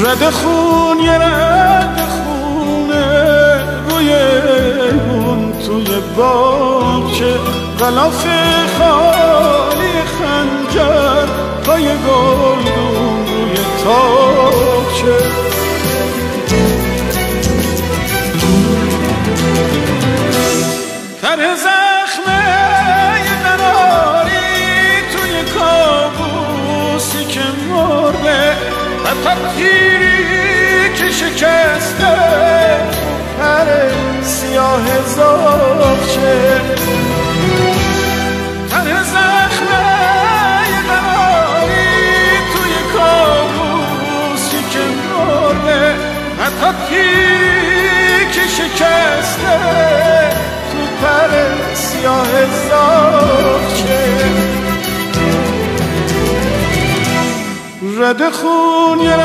رد خون یه رد خونه روی اون توی باغچه، غلاف خالی خنجر پای گلدون روی تاقچه. تر زخمه یه قراری توی کابوسی که مرده، حتی تیری که شکسته پر سیاه زاغچه. تر زخمه یه قراری توی کابوسی که مرده، حتی تیری که شکسته پر سیاه زاغچه. رد خون یه